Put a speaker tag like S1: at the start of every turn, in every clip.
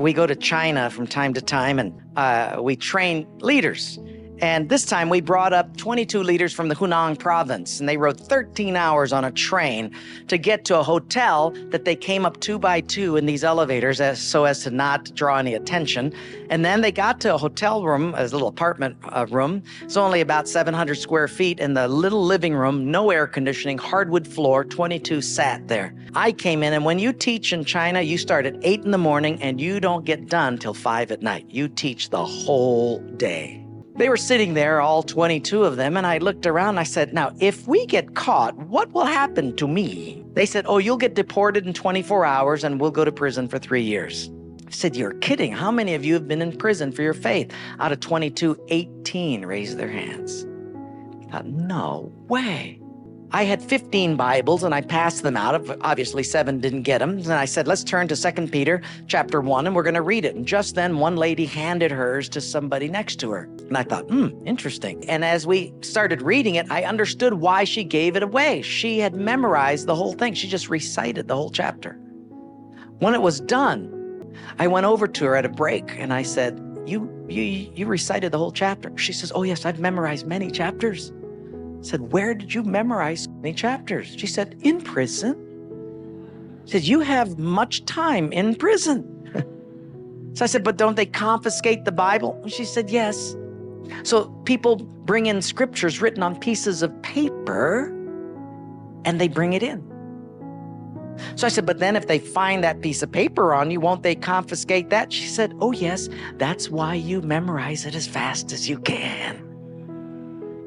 S1: We go to China from time to time and we train leaders. And this time we brought up 22 leaders from the Hunan province, and they rode 13 hours on a train to get to a hotel that they came up 2 by 2 in these elevators so as to not draw any attention. And then they got to a hotel room, a little apartment room. It's only about 700 square feet. In the little living room, no air conditioning, hardwood floor, 22 sat there. I came in, and when you teach in China, you start at 8 in the morning and you don't get done till 5 at night. You teach the whole day. They were sitting there, all 22 of them, and I looked around and I said, now, if we get caught, what will happen to me? They said, oh, you'll get deported in 24 hours and we'll go to prison for 3 years. I said, you're kidding. How many of you have been in prison for your faith? Out of 22, 18 raised their hands. I thought, no way. I had 15 Bibles and I passed them out. Obviously, 7 didn't get them. And I said, let's turn to 2 Peter chapter 1 and we're going to read it. And just then, one lady handed hers to somebody next to her. And I thought, interesting. And as we started reading it, I understood why she gave it away. She had memorized the whole thing. She just recited the whole chapter. When it was done, I went over to her at a break and I said, you recited the whole chapter. She says, oh yes, I've memorized many chapters. I said, where did you memorize many chapters? She said, in prison. I said, you have much time in prison. So I said, but don't they confiscate the Bible? She said, yes. So people bring in scriptures written on pieces of paper and they bring it in. So I said, but then if they find that piece of paper on you, won't they confiscate that? She said, oh yes, that's why you memorize it as fast as you can.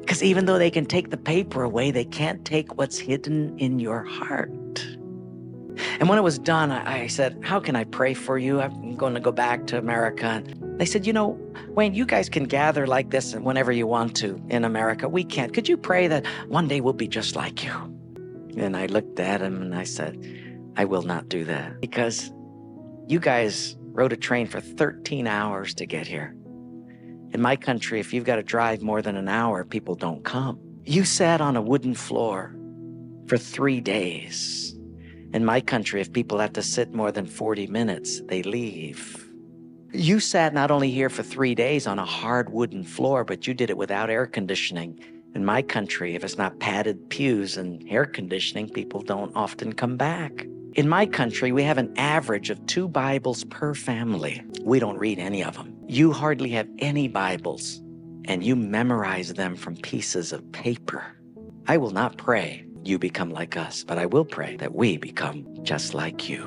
S1: Because even though they can take the paper away, they can't take what's hidden in your heart. And when it was done, I said, how can I pray for you? I'm going to go back to America. And they said, Wayne, you guys can gather like this whenever you want to in America. We can't. Could you pray that one day we'll be just like you? And I looked at him and I said, I will not do that. Because you guys rode a train for 13 hours to get here. In my country, if you've got to drive more than an hour, people don't come. You sat on a wooden floor for 3 days. In my country, if people have to sit more than 40 minutes, they leave. You sat not only here for 3 days on a hard wooden floor, but you did it without air conditioning. In my country, if it's not padded pews and air conditioning, people don't often come back. In my country, we have an average of 2 Bibles per family. We don't read any of them. You hardly have any Bibles, and you memorize them from pieces of paper. I will not pray you become like us, but I will pray that we become just like you.